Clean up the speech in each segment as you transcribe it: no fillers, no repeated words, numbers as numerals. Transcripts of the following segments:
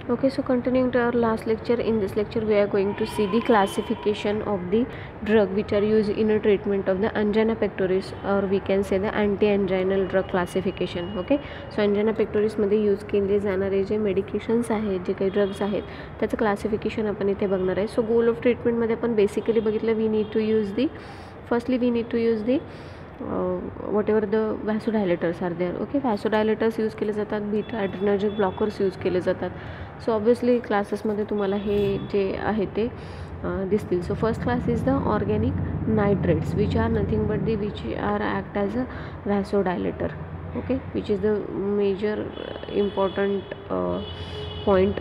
Okay, so continuing to our last lecture, in this lecture we are going to see the classification of the drug which are used in a treatment of the angina pectoris, or we can say the anti-anginal drug classification. Okay, so angina pectoris मध्ये use केले जाणारे जे medications आहेत, जे काही drugs आहेत, त्याचं classification आपण इथे बघणार आहे. सो गोल ऑफ ट्रीटमेंटमध्ये आपण बेसिकली बघितलं, we need to use the whatever the vasodilators are there. Okay, vasodilators use केले जातात, बीटा ॲड्रेनर्जिक ब्लॉकर्स यूज केले जातात. सो ऑब्वियसली क्लासेसमध्ये तुम्हाला हे जे आहे ते दिसतील. So first class is the organic nitrates which are nothing but the which are act as a vasodilator. Okay, which is the major important point.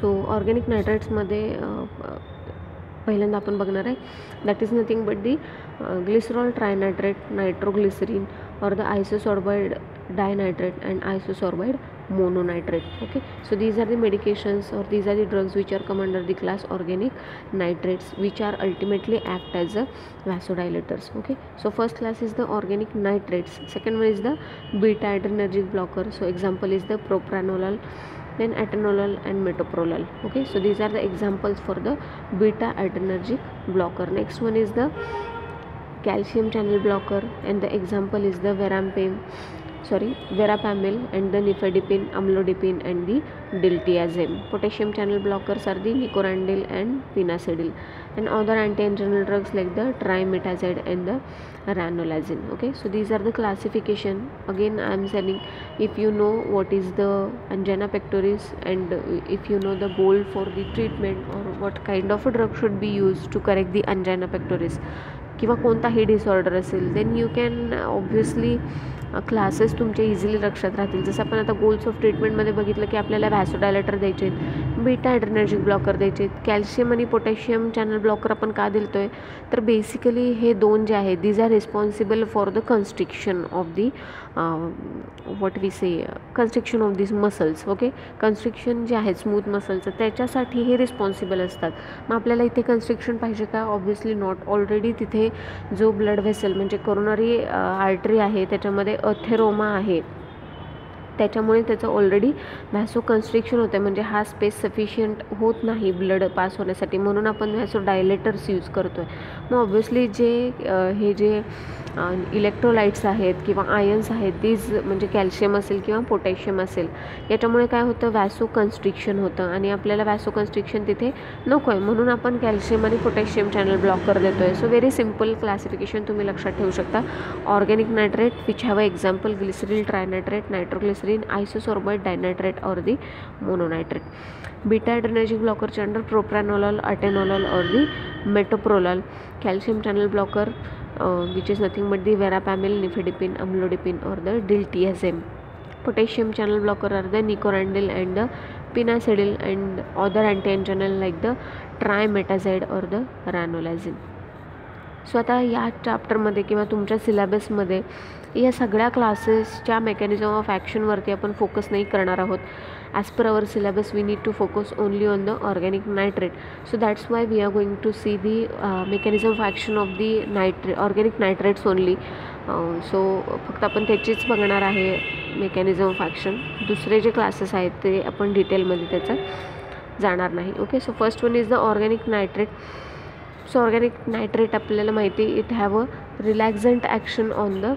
So organic नायट्रेट्समध्ये पहिल्यांदा आपण बघणार आहे, that is nothing but the glycerol trinitrate, nitroglycerin, or the isosorbide dinitrate and isosorbide mononitrate. Okay, so these are the medications, or these are the drugs which are come under the class organic nitrates, which are ultimately act as a vasodilators. Okay, so first class is the organic nitrates. Second one is the beta adrenergic blocker. So example is the propranolol, then atenolol and metoprolol. Okay, so these are the examples for the beta adrenergic blocker. Next one is the calcium channel blocker, and the example is the verapamil and the nifedipine, amlodipine and the diltiazem. Potassium channel blockers are the nicorandil and pinacidil, and other anti-anginal drugs like the trimetazide and the ranolazine. Okay, so these are the classification. Again I am saying, if you know what is the angina pectoris, and if you know the goal for the treatment, or what kind of a drug should be used to correct the angina pectoris किंवा कोणताही disorder असेल, then you can obviously classes तुमचे easily लक्षात राहतील. जसं आपण आता goals of ट्रीटमेंटमध्ये बघितलं की आपल्याला व्हॅसोडायलेटर द्यायचे आहेत, बीटा ॲड्रेनर्जिक ब्लॉकर द्यायचे आहेत, कॅल्शियम आणि पोटॅशियम चॅनल ब्लॉकर आपण का दिलतो आहे, तर बेसिकली हे दोन जे आहेत, these are responsible for the constriction of the what we say constriction of this muscles. Okay, constriction जे आहे स्मूथ मसलचं, त्याच्यासाठी हे रिस्पॉन्सिबल असतात. मग आपल्याला इथे कन्स्ट्रिक्शन पाहिजे का? Obviously not. ऑलरेडी तिथे जो ब्लड व्हेसल म्हणजे कोरोनरी आर्टरी आहे, त्याच्यामध्ये अथेरोमा आहे, त्याच्यामुळे त्याचं ऑलरेडी व्हॅसो कन्स्ट्रिक्शन होतं, म्हणजे हा स्पेस सफिशियंट होत नाही ब्लड पास होण्यासाठी, म्हणून आपण व्हॅसो डायलेटर्स यूज करतो आहे. मग ऑब्व्हियसली हे जे इलेक्ट्रोलाइट्स आहेत किंवा आयन्स आहेत, दीज म्हणजे कॅल्शियम असेल किंवा पोटॅशियम असेल, याच्यामुळे काय होतं, व्हॅसो कन्स्ट्रिक्शन होतं, आणि आपल्याला व्हॅसो कन्स्ट्रिक्शन तिथे नको आहे, म्हणून आपण कॅल्शियम आणि पोटॅशियम चॅनल ब्लॉकर देतो आहे. सो व्हेरी सिम्पल क्लासिफिकेशन तुम्ही लक्षात ठेवू शकता. Organic nitrate which have a example glyceryl trinitrate, nitroglycerin, isosorbide dinitrate or the mononitrate. Beta adrenergic blocker under propranolol, atenolol or the metoprolol. Calcium channel blocker which is nothing but the verapamil, nifedipine, amlodipine or the diltiazem. Potassium channel blocker are the nicorandil and the pinacidil, and other anti-anginal like the trimetazide or the ranolazine. So आता या चॅप्टरमध्ये किंवा तुमच्या सिलेबसमध्ये या सगळ्या क्लासेसच्या mechanism of ॲक्शनवरती आपण focus नाही करणार आहोत. As per our syllabus we need to focus only on the organic nitrate. So that's why we are going to see the mechanism of action of the organic nitrates only. So फक्त आपण त्याचीच बघणार आहे mechanism of action. दुसरे जे classes आहेत ते आपण डिटेलमध्ये त्याचं जाणार नाही. Okay, so first one is the organic nitrate. So organic nitrate आपल्याला माहिती, it have a relaxant action on the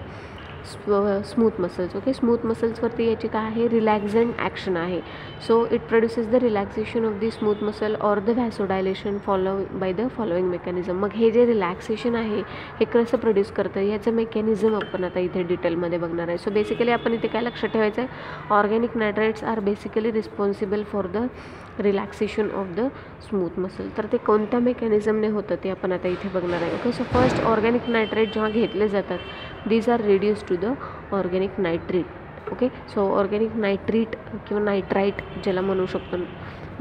smooth muscles. Okay, smooth मसल्सवरती याची काय आहे, रिलॅक्झंट ॲक्शन आहे. So it produces the relaxation of the smooth muscle or the vasodilation by the following mechanism. मग हे जे रिलॅक्सेशन आहे हे कसं प्रोड्यूस करतं याचं मेकॅनिझम आपण आता इथे डिटेलमध्ये बघणार आहे. सो बेसिकली आपण इथे काय लक्षात ठेवायचं आहे, organic nitrates are basically responsible for the relaxation of the smooth muscle. तर ते कोणत्या मेकॅनिझमने होतं ते आपण आता इथे बघणार आहे. Okay, so first organic nitrate जेव्हा घेतले जातात, these are reduce to the organic nitrate. Okay, so organic nitrate किंवा नायट्राईट ज्याला म्हणू शकतो,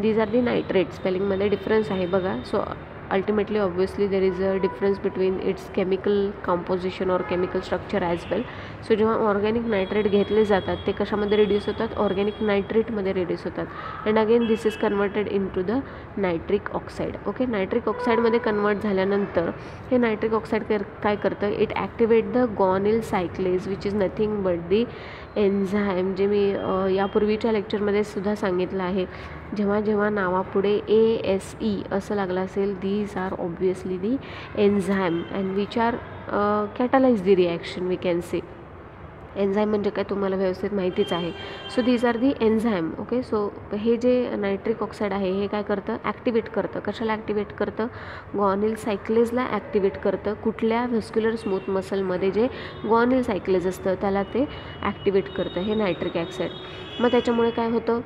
दीज आर दी नायट्रेट. स्पेलिंगमध्ये डिफरन्स आहे बघा. So ultimately obviously there is a difference between its chemical composition और chemical structure as well. So जेव्हा organic nitrate घेतले जातात ते कशामध्ये रिड्यूस होतात, ऑर्गॅनिक नायट्रेटमध्ये रिड्यूस होतात. And again this is converted into the nitric oxide. Okay, nitric ऑक्साईडमध्ये कन्वर्ट झाल्यानंतर हे नायट्रिक ऑक्साईड काय करतं, it activate the guanylyl cyclase which is nothing but the enzyme, जे मी यापूर्वीच्या लेक्चरमध्ये सुद्धा सांगितलं आहे, जेव्हा जेव्हा नावापुढे ASE असं लागलं असेल, these are obviously the enzyme and which are catalyse the reaction we can say. Enzyme म्हणजे काय तुम्हाला व्यवस्थित माहितीच आहे. So these are the enzyme. Okay, so हे जे नायट्रिक ऑक्साईड आहे हे काय करतं, ॲक्टिवेट करतं. कशाला ॲक्टिवेट करतं, ग्वानिल सायक्लेजला ॲक्टिवेट करतं. कुठल्या व्हॅस्क्युलर स्मूथ मसलमध्ये जे ग्वानिल सायक्लेज असतं त्याला ते ॲक्टिवेट करतं हे नायट्रिक ऑक्साईड. मग त्याच्यामुळे काय होतं,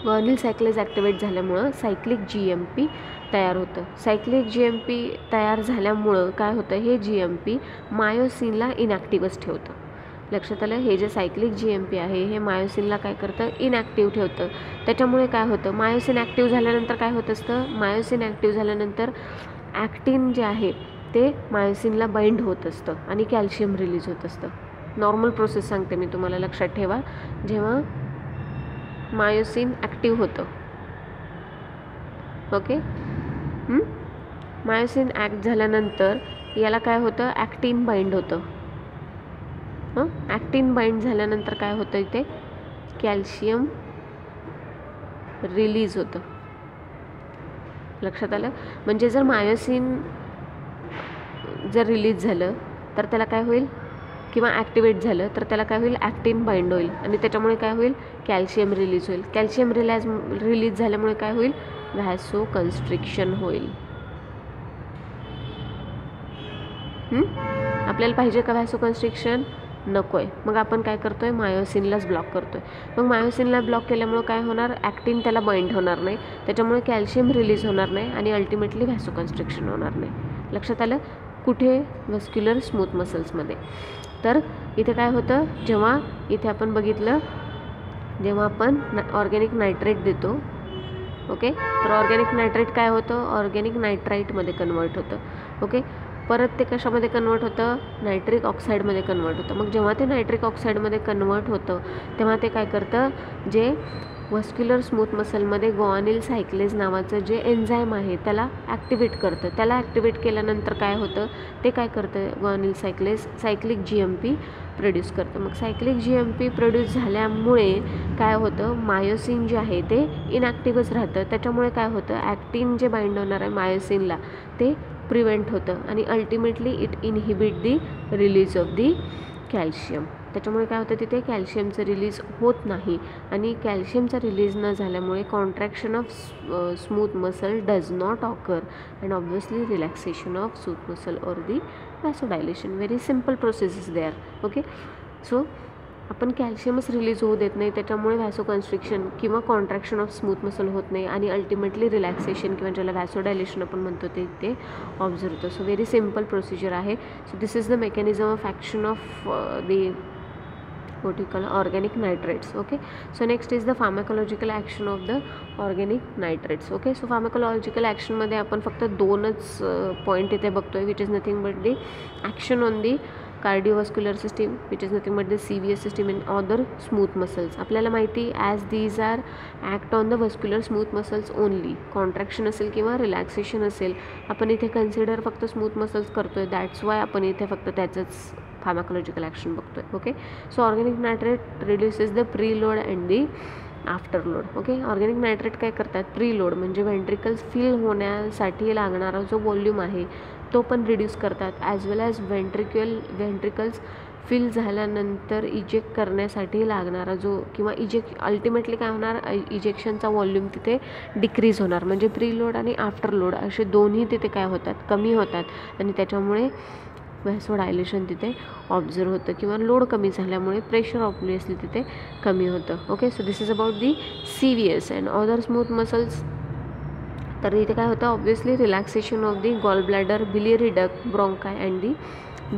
ग्वानिल सायक्लेज ॲक्टिवेट झाल्यामुळं सायक्लिक GMP तयार होतं. सायक्लिक GMP तयार झाल्यामुळं काय होतं, हे GMP मायोसिनला इनॅक्टिव्हच ठेवतं. लक्षात आलं, हे जे सायक्लिक GMP आहे हे मायोसिनला काय करतं, इनॅक्टिव्ह ठेवतं. त्याच्यामुळे काय होतं, मायोसिन ॲक्टिव्ह झाल्यानंतर काय होत असतं, मायोसिन ॲक्टिव्ह झाल्यानंतर ॲक्टिन जे आहे ते मायोसिनला बाइंड होत असतं आणि कॅल्शियम रिलीज होत असतं. नॉर्मल प्रोसेस सांगते मी तुम्हाला, लक्षात ठेवा. जेव्हा मायोसिन ॲक्टिव्ह होतं, ओके, मायोसिन ॲक्ट झाल्यानंतर याला काय होतं, ॲक्टिन बाइंड होतं. ॲक्टिन बाइंड झाल्यानंतर काय होतं, इथे कॅल्शियम रिलीज होतं. लक्षात आलं. म्हणजे जर मायोसिन जर रिलीज झालं तर त्याला काय होईल, किंवा ॲक्टिवेट झालं तर त्याला काय होईल, ॲक्टिन बाइंड होईल आणि त्याच्यामुळे काय होईल, कॅल्शियम रिलीज होईल. कॅल्शियम रिलीज झाल्यामुळे काय होईल, व्हॅसो कन्स्ट्रिक्शन होईल. आपल्याला पाहिजे का व्हॅसो कन्स्ट्रिक्शन, नको आहे. मग आपण काय करतोय, मायोसिनलाच ब्लॉक करतोय. मग मायोसिनला ब्लॉक केल्यामुळे काय होणार, ॲक्टिन त्याला बाइंड होणार नाही, त्याच्यामुळे कॅल्शियम रिलीज होणार नाही आणि अल्टिमेटली व्हॅसो कन्स्ट्रिक्शन होणार नाही. लक्षात आलं. कुठे, व्हॅस्क्युलर स्मूथ मसल्समध्ये. तर इथे काय होतं, जेव्हा इथे आपण बघितलं, जेव्हा आपण ऑर्गॅनिक नायट्रेट देतो, ओके, तर ऑर्गॅनिक नायट्रेट काय होतं, ऑर्गॅनिक नायट्राईटमध्ये कन्वर्ट होतं. ओके, परत ते कशामध्ये कन्वर्ट होतं, नायट्रिक ऑक्साईडमध्ये कन्वर्ट होतं. मग जेव्हा ते नायट्रिक ऑक्साईडमध्ये कन्वर्ट होतं तेव्हा ते काय करतं, जे व्हॅस्क्युलर स्मूथ मसलमध्ये ग्वानिल सायक्लेज नावाचं जे एन्झाईम आहे त्याला ॲक्टिवेट करतं. त्याला ॲक्टिवेट केल्यानंतर काय होतं, ते काय करतं, ग्वानिल सायक्लेज सायक्लिक GMP प्रोड्यूस करतं. मग सायक्लिक GMP प्रोड्यूस झाल्यामुळे काय होतं, मायोसिन जे आहे ते इनॅक्टिव्हच राहतं. त्याच्यामुळे काय होतं, ॲक्टिन जे बाइंड होणार आहे मायोसिनला ते प्रिव्हेंट होतं आणि ultimately it inhibit the release of the calcium. त्याच्यामुळे काय होतं, तिथे कॅल्शियमचं रिलीज होत नाही आणि कॅल्शियमचा रिलीज न झाल्यामुळे contraction of smooth muscle does not occur and obviously relaxation of smooth muscle or the vasodilation. Very simple process is there. Okay, so आपण कॅल्शियमच रिलीज होऊ देत नाही, त्याच्यामुळे व्हॅसो कन्स्ट्रिक्शन किंवा कॉन्ट्रॅक्शन ऑफ स्मूथ मसल होत नाही आणि अल्टिमेटली रिलॅक्सेशन किंवा ज्याला व्हॅसोडायलेशन आपण म्हणतो ते ऑब्झर्व होतं. सो व्हेरी सिम्पल प्रोसिजर आहे. So this is the mechanism of action of the what you call organic nitrates. Okay, so next is the pharmacological action of the organic nitrates. Okay, so pharmacological action मध्ये आपण फक्त दोनच point इथे बघतोय, which is nothing but the action on the cardiovascular system, which is nothing but the CVS system and other smooth muscles. आपल्याला माहिती, as these are act on the vascular smooth muscles only, contraction असेल किंवा relaxation असेल, आपण इथे consider फक्त smooth muscles करतोय. That's why आपण इथे फक्त त्याचंच फार्माकोलॉजिकल ॲक्शन बघतोय. Okay, so organic nitrate reduces the preload and the after load. Okay, organic nitrate काय करतात, प्रीलोड म्हणजे व्हेंट्रिकल्स फिल होण्यासाठी लागणारा जो वॉल्यूम आहे तो पण रिड्यूस करतात, ॲज वेल ॲज व्हेंट्रिकल्स फिल झाल्यानंतर इजेक्ट करण्यासाठी लागणारा जो किंवा अल्टिमेटली काय होणार, इजेक्शनचा वॉल्यूम तिथे डिक्रीज होणार. म्हणजे प्रीलोड आणि आफ्टर लोड असे दोन्ही तिथे काय होतात, कमी होतात आणि त्याच्यामुळे व्हॅसोडायलेशन तिथे ऑब्झर्व होतं किंवा लोड कमी झाल्यामुळे प्रेशर ऑब्वियसली तिथे कमी होतं. Okay, so this is about the CVS and other smooth muscles. तर इथे काय होतं, obviously relaxation of the gall bladder, biliary duct, bronchi and the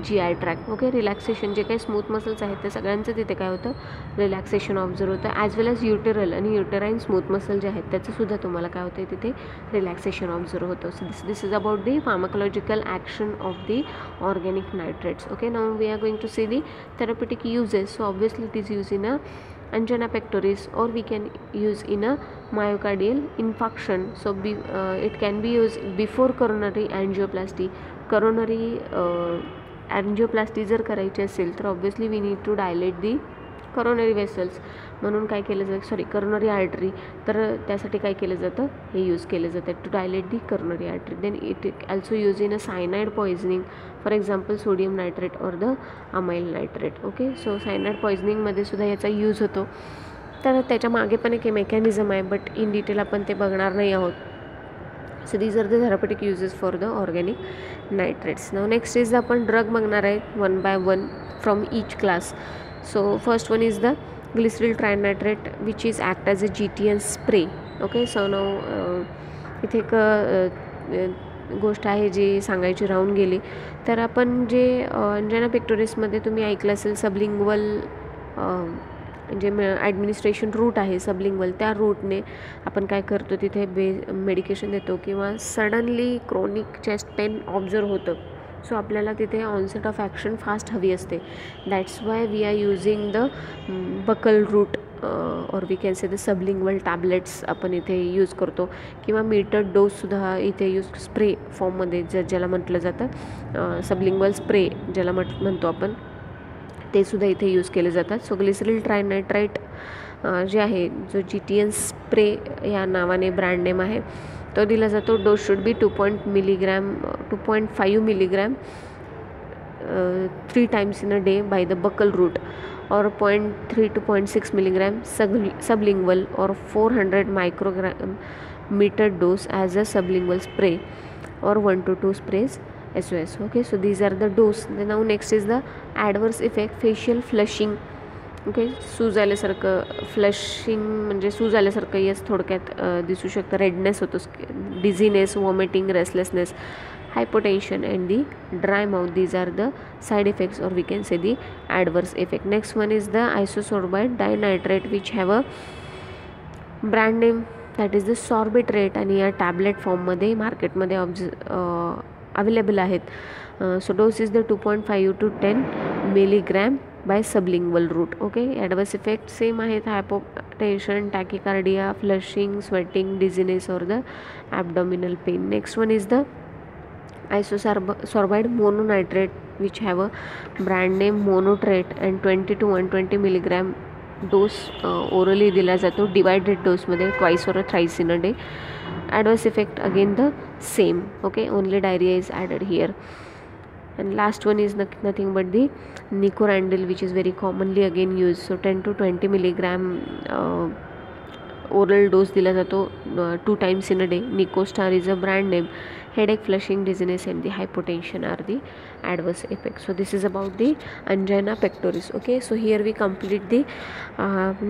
GI tract. Okay, relaxation जे काही स्मूथ मसल्स आहेत ते सगळ्यांचं तिथे काय होतं, रिलॅक्सेशन ऑब्झर्व होतं, ॲज वेल ॲज युटेरल आणि युटेराईन स्मूथ मसल जे आहेत त्याचंसुद्धा तुम्हाला काय होतं, तिथे रिलॅक्सेशन ऑब्झर्व होतं. So this is about the pharmacological action of the organic nitrates. Okay, now we are going to see the therapeutic uses. So obviously it is used in a angina pectoris or we can use in a myocardial infarction. So it can be used before coronary angioplasty. Coronary angioplasty जर करायची असेल तर obviously we need to dilate the coronary vessels म्हणून काय केलं जातं, sorry coronary artery, तर त्यासाठी काय केलं जातं, हे यूज केलं जातं to dilate the coronary artery. Then it also use in a cyanide poisoning, for example sodium nitrate और the amyl nitrate. Okay, so cyanide पॉइझनिंगमध्ये सुद्धा याचा यूज होतो. तर त्याच्या मागे पण एक मेकॅनिझम आहे, बट इन डिटेल आपण ते बघणार नाही आहोत. So these are the therapeutic uses for the organic nitrates. Now next is आपण ड्रग बघणार आहे one by one from each class. So first one is the glyceryl trinitrate which is act as a GTN spray. Okay, so now इथे एक गोष्ट आहे जी सांगायची राहून गेली. तर आपण जे अंजाना पेक्टोरिसमध्ये तुम्ही ऐकलं असेल सबलिंग्वल जे ॲडमिनिस्ट्रेशन रूट आहे सबलिंग्वल, त्या रूटने आपण काय करतो तिथे मेडिकेशन देतो किंवा suddenly chronic chest pain observe होतं. सो आपल्याला तिथे ऑनसेट ऑफ ॲक्शन फास्ट हवी असते. That's why we are using the buccal route और we can say the sublingual tablets आपण इथे यूज करतो किंवा मीटर्ड डोससुद्धा इथे यूज स्प्रे फॉर्ममध्ये ज्याला म्हटलं जातं सबलिंग्वल स्प्रे ज्याला म्हणतो आपण, ते सुद्धा इथे यूज केले जातात. सो ग्लिसरील ट्रायनायट्राइट जे आहे जो GTN स्प्रे या नावाने ब्रँड नेम आहे तो दिला जातो. Dose should be 2.5 milligram 3 times in a day by the buccal route or 0.3 to 0.6 milligram sublingual or 400 microgram metered dose as a sublingual spray or 1 to 2 sprays SOS. Okay, so these are the dose. Then now next is the adverse effect, facial flushing. Okay, सूज आल्यासारखं, flushing म्हणजे सूज आल्यासारखं yes थोडक्यात दिसू शकतं. Redness होतो, dizziness, vomiting, restlessness, hypotension and the dry mouth. These are the side effects और we can say the adverse effect. Next one is the isosorbide dinitrate which have a brand name that is the Sorbitrate आणि या tablet फॉर्ममध्ये मार्केटमध्ये available आहेत. So dose is the 2.5 to 10 milligram by sublingual route. Okay, adverse effect same आहेत, hypotension, tachycardia, flushing, sweating, dizziness और the abdominal pen. Next one is the isosorbide mononitrate which have a brand name Monotrate and 20 to 120 milligram dose orally दिला जातो divided डोसमध्ये twice और thrice in a day. Adverse effect again the same. Okay, only diarrhoea is added here. And last one is nothing but the Nicorandil, which is very commonly again used. So 10 to 20 milligram oral dose दिला जातो 2 times in a day. Nicostar is a brand name. Headache, flushing, dizziness and the hypotension are the adverse effects. So this is about the angina pectoris. Okay, so here we complete the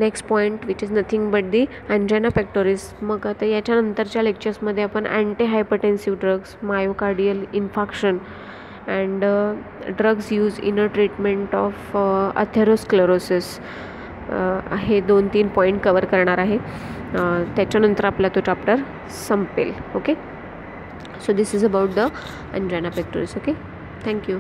next point which is nothing but the angina pectoris. मग आता याच्यानंतरच्या लेक्चर्समध्ये आपण anti-hypertensive drugs, myocardial infarction and drugs used in a treatment of atherosclerosis हे 2-3 point cover करणार आहे. त्याच्यानंतर आपला तो चॅप्टर संपेल. Okay, so this is about the angina pectoris. Okay, thank you.